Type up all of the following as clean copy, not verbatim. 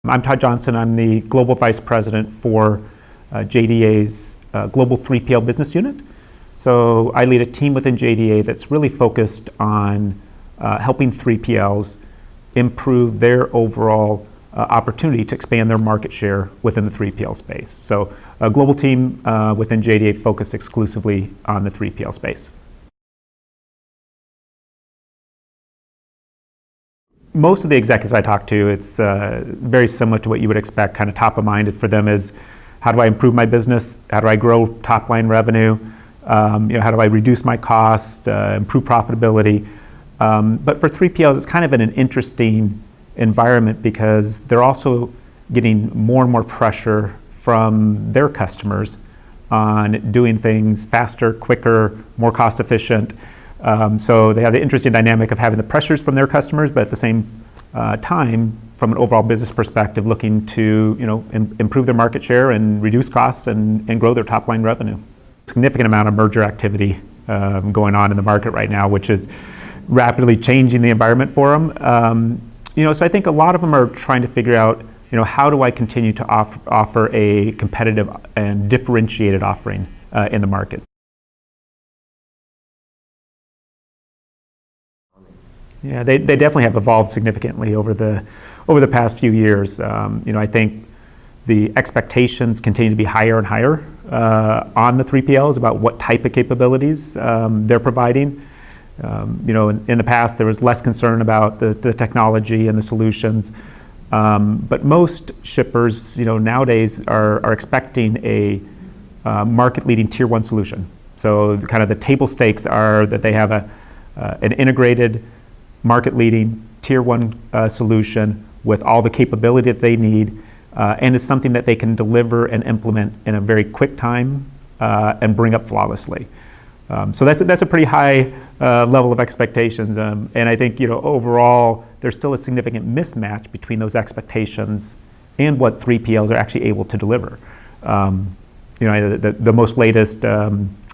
I'm Todd Johnson. I'm the Global Vice President for JDA's Global 3PL Business Unit. So I lead a team within JDA that's really focused on helping 3PLs improve their overall opportunity to expand their market share within the 3PL space. So a global team within JDA focused exclusively on the 3PL space. Most of the executives I talk to, it's very similar to what you would expect. Kind of top of mind for them is, how do I improve my business? How do I grow top line revenue? How do I reduce my cost, improve profitability? But for 3PLs, it's kind of in an interesting environment because they're also getting more and more pressure from their customers on doing things faster, quicker, more cost efficient. So they have the interesting dynamic of having the pressures from their customers, but at the same time, from an overall business perspective, looking to improve their market share and reduce costs and grow their top line revenue. Significant amount of merger activity going on in the market right now, which is rapidly changing the environment for them. So I think a lot of them are trying to figure out, how do I continue to offer a competitive and differentiated offering in the market. Yeah, they definitely have evolved significantly over the past few years. I think the expectations continue to be higher and higher on the 3PLs about what type of capabilities they're providing. In the past there was less concern about the technology and the solutions, but most shippers, nowadays are expecting a market-leading Tier 1 solution. So kind of the table stakes are that they have an integrated, market-leading Tier 1 solution with all the capability that they need, and is something that they can deliver and implement in a very quick time and bring up flawlessly. So that's a pretty high level of expectations, and I think overall there's still a significant mismatch between those expectations and what 3PLs are actually able to deliver. The most latest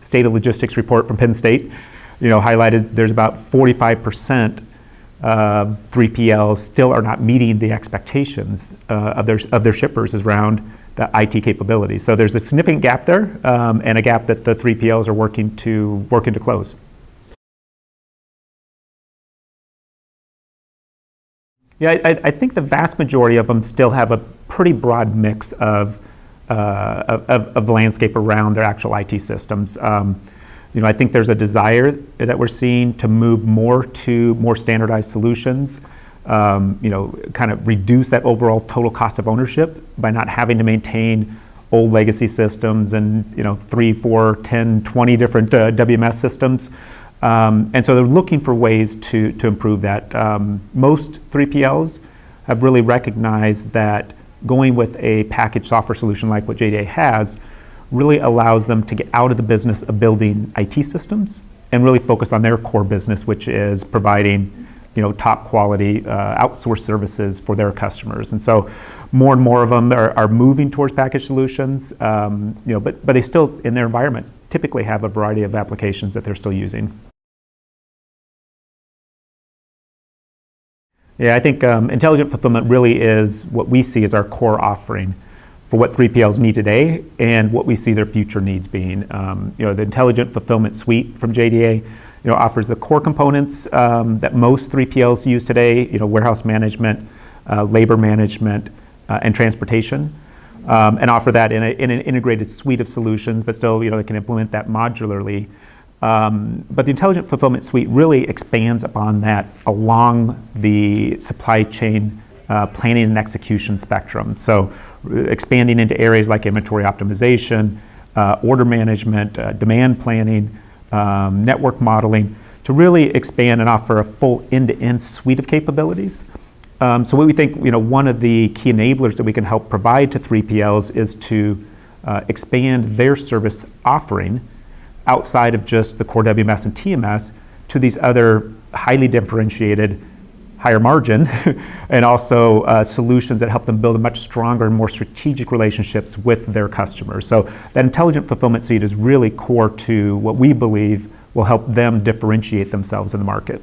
State of Logistics report from Penn State, highlighted there's about 45% 3PLs still are not meeting the expectations of their shippers around the IT capabilities. So there's a significant gap there, and a gap that the 3PLs are working to close. Yeah, I think the vast majority of them still have a pretty broad mix of the landscape around their actual IT systems. I think there's a desire that we're seeing to move more to more standardized solutions, kind of reduce that overall total cost of ownership by not having to maintain old legacy systems and 3, 4, 10, 20 different WMS systems. And so they're looking for ways to improve that. Most 3PLs have really recognized that going with a packaged software solution like what JDA has really allows them to get out of the business of building IT systems and really focus on their core business, which is providing top quality outsourced services for their customers. And so more and more of them are moving towards packaged solutions, but they still, in their environment, typically have a variety of applications that they're still using. Yeah, I think intelligent fulfillment really is what we see as our core offering for what 3PLs need today and what we see their future needs being. The Intelligent Fulfillment Suite from JDA offers the core components that most 3PLs use today, warehouse management, labor management, and transportation, and offer that in an integrated suite of solutions, but still they can implement that modularly. But the Intelligent Fulfillment Suite really expands upon that along the supply chain planning and execution spectrum. So expanding into areas like inventory optimization, order management, demand planning, network modeling, to really expand and offer a full end-to-end suite of capabilities. So what we think, one of the key enablers that we can help provide to 3PLs is to expand their service offering outside of just the core WMS and TMS to these other highly differentiated, higher margin, and also solutions that help them build a much stronger and more strategic relationships with their customers. So that Intelligent Fulfillment Suite is really core to what we believe will help them differentiate themselves in the market.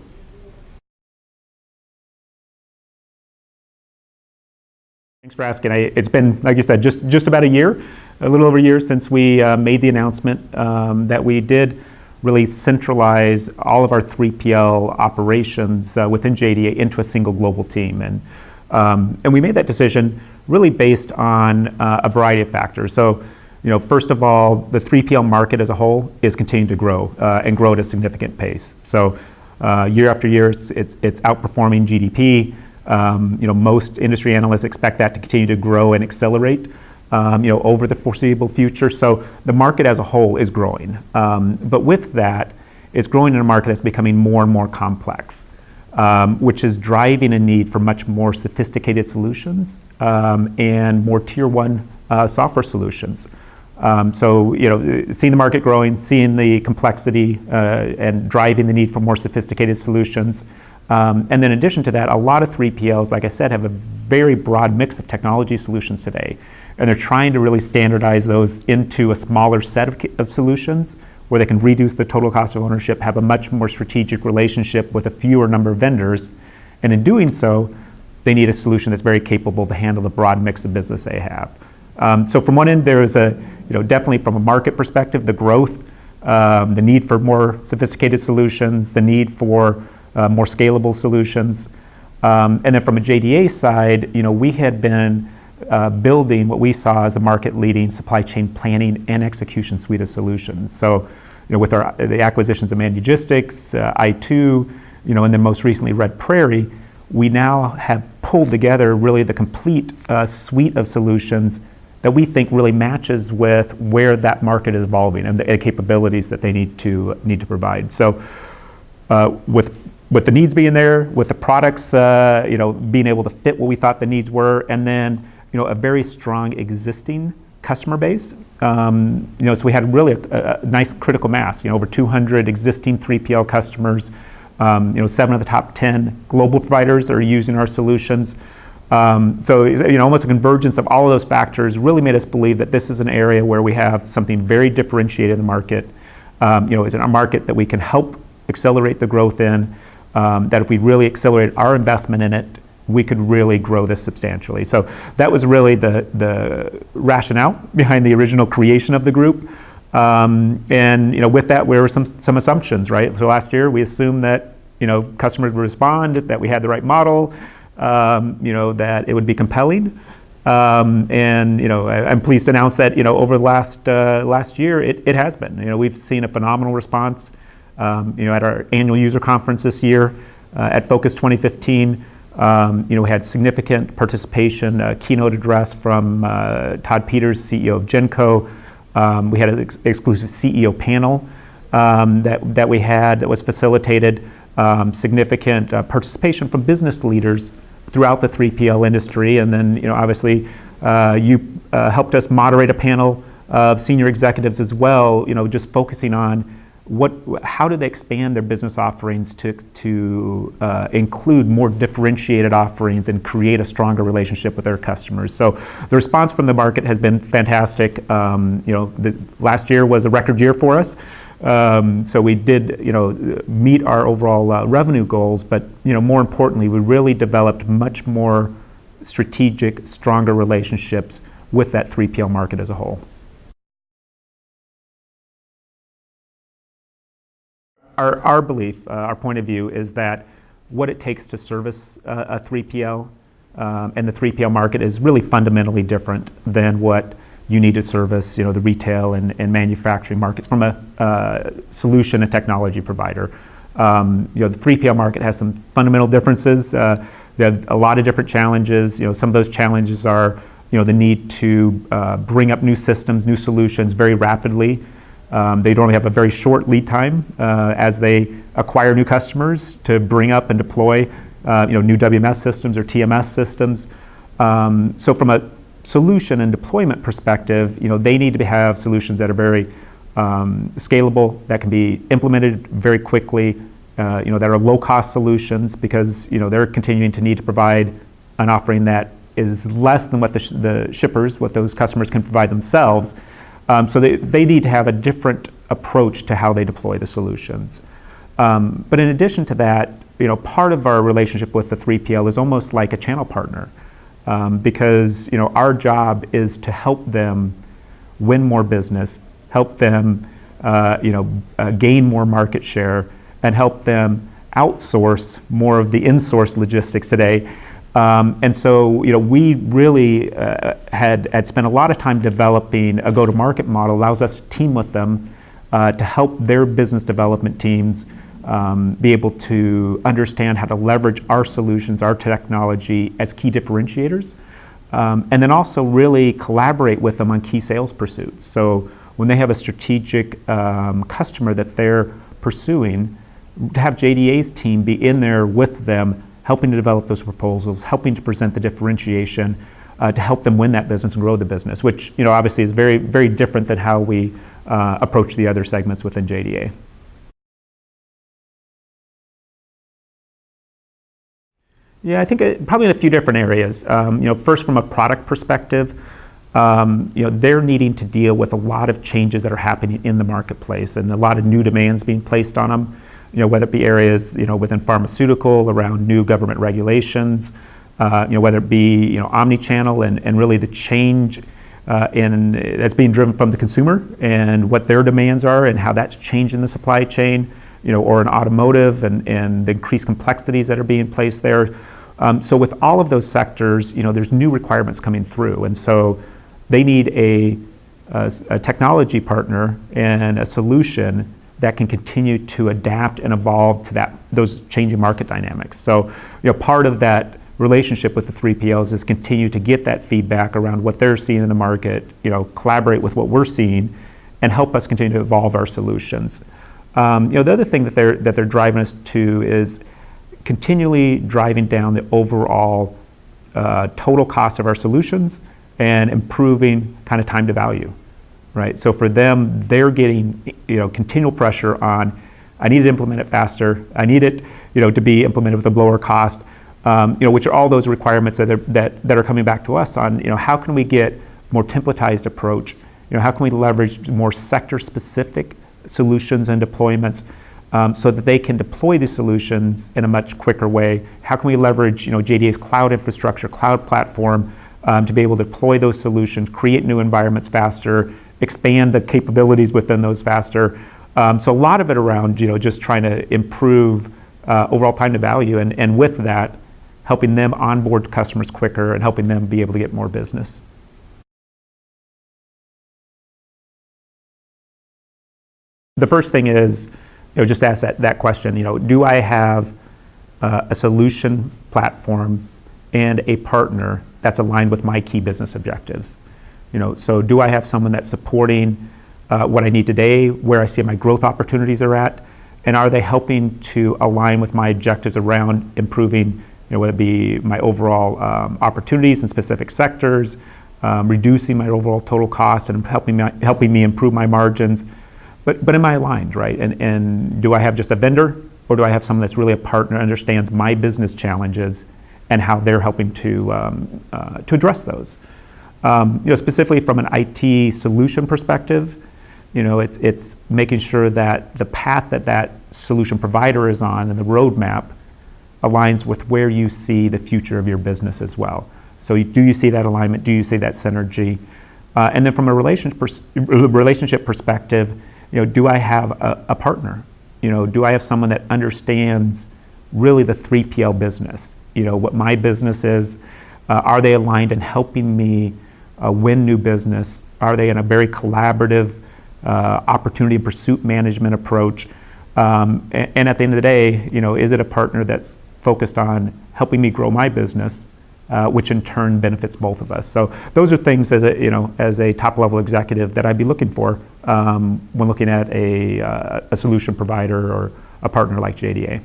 Thanks for asking. It's been, like you said, just about a little over a year since we made the announcement that we did really centralize all of our 3PL operations within JDA into a single global team. And we made that decision really based on a variety of factors. So, first of all, the 3PL market as a whole is continuing to grow and grow at a significant pace. So year after year, it's outperforming GDP. Most industry analysts expect that to continue to grow and accelerate, over the foreseeable future. So the market as a whole is growing. But with that, it's growing in a market that's becoming more and more complex, which is driving a need for much more sophisticated solutions and more tier one software solutions. So, seeing the market growing, seeing the complexity and driving the need for more sophisticated solutions. And then in addition to that, a lot of 3PLs, like I said, have a very broad mix of technology solutions today. And they're trying to really standardize those into a smaller set of solutions where they can reduce the total cost of ownership, have a much more strategic relationship with a fewer number of vendors. And in doing so, they need a solution that's very capable to handle the broad mix of business they have. So from one end, there is definitely from a market perspective, the growth, the need for more sophisticated solutions, the need for more scalable solutions. And then from a JDA side, we had been building what we saw as the market-leading supply chain planning and execution suite of solutions. So, with the acquisitions of Manlogistics, I2, and then most recently Red Prairie, we now have pulled together really the complete suite of solutions that we think really matches with where that market is evolving and the capabilities that they need to provide. So, with the needs being there, with the products, being able to fit what we thought the needs were, and then a very strong existing customer base. So we had really a nice critical mass. Over 200 existing 3PL customers. 7 of the top 10 global providers are using our solutions. So almost a convergence of all of those factors really made us believe that this is an area where we have something very differentiated in the market. It's in a market that we can help accelerate the growth in. That if we really accelerate our investment in it, we could really grow this substantially. So that was really the rationale behind the original creation of the group. And with that, there were some assumptions, right? So last year we assumed that customers would respond, that we had the right model, that it would be compelling. And I'm pleased to announce that over the last year it has been. We've seen a phenomenal response. At our annual user conference this year, at FOCUS 2015, we had significant participation, a keynote address from Todd Peters, CEO of Genco. We had an exclusive CEO panel that we had that was facilitated, significant participation from business leaders throughout the 3PL industry. And then, obviously, you helped us moderate a panel of senior executives as well, just focusing on how do they expand their business offerings to include more differentiated offerings and create a stronger relationship with their customers. So the response from the market has been fantastic. The last year was a record year for us. So we did, meet our overall revenue goals, but more importantly, we really developed much more strategic, stronger relationships with that 3PL market as a whole. Our belief, our point of view is that what it takes to service a 3PL and the 3PL market is really fundamentally different than what you need to service, the retail and manufacturing markets from a solution and technology provider. The 3PL market has some fundamental differences. There are a lot of different challenges. Some of those challenges are, the need to bring up new systems, new solutions very rapidly. They normally have a very short lead time as they acquire new customers to bring up and deploy new WMS systems or TMS systems. So from a solution and deployment perspective, they need to have solutions that are very scalable, that can be implemented very quickly, that are low-cost solutions because they're continuing to need to provide an offering that is less than what the shippers, what those customers can provide themselves. So they need to have a different approach to how they deploy the solutions. But in addition to that, part of our relationship with the 3PL is almost like a channel partner. because our job is to help them win more business, help them gain more market share, and help them outsource more of the in-source logistics today. And so we really had spent a lot of time developing a go-to-market model, allows us to team with them to help their business development teams be able to understand how to leverage our solutions, our technology as key differentiators, and then also really collaborate with them on key sales pursuits. So when they have a strategic customer that they're pursuing, to have JDA's team be in there with them, helping to develop those proposals, helping to present the differentiation, to help them win that business and grow the business, which obviously is very, very different than how we approach the other segments within JDA. Yeah, I think probably in a few different areas. First, from a product perspective, they're needing to deal with a lot of changes that are happening in the marketplace and a lot of new demands being placed on them. Whether it be areas within pharmaceutical around new government regulations, whether it be omni-channel and really the change that's being driven from the consumer and what their demands are and how that's changing the supply chain, or in automotive and the increased complexities that are being placed there. So with all of those sectors, there's new requirements coming through, and so they need a technology partner and a solution that can continue to adapt and evolve to those changing market dynamics. So, part of that relationship with the 3PLs is continue to get that feedback around what they're seeing in the market, collaborate with what we're seeing, and help us continue to evolve our solutions. The other thing that they're driving us to is continually driving down the overall total cost of our solutions and improving kind of time to value. Right, so for them, they're getting continual pressure on, I need to implement it faster. I need it to be implemented with a lower cost. Which are all those requirements that are coming back to us on how can we get more templatized approach? How can we leverage more sector-specific solutions and deployments so that they can deploy these solutions in a much quicker way? How can we leverage JDA's cloud infrastructure, cloud platform to be able to deploy those solutions, create new environments faster, expand the capabilities within those faster. So a lot of it around just trying to improve overall time to value, and with that, helping them onboard customers quicker and helping them be able to get more business. The first thing is just ask that question. Do I have a solution platform and a partner that's aligned with my key business objectives? So do I have someone that's supporting what I need today, where I see my growth opportunities are at, and are they helping to align with my objectives around improving, whether it be my overall opportunities in specific sectors, reducing my overall total cost and helping me improve my margins, but am I aligned, right? And do I have just a vendor, or do I have someone that's really a partner, understands my business challenges and how they're helping to address those? Specifically from an IT solution perspective, it's making sure that the path that solution provider is on and the roadmap aligns with where you see the future of your business as well. So do you see that alignment? Do you see that synergy? And then from a relationship perspective, do I have a partner? Do I have someone that understands really the 3PL business? What my business is? Are they aligned in helping me win new business? Are they in a very collaborative opportunity and pursuit management approach? And at the end of the day, is it a partner that's focused on helping me grow my business, which in turn benefits both of us? So those are things as a top level executive that I'd be looking for when looking at a solution provider or a partner like JDA.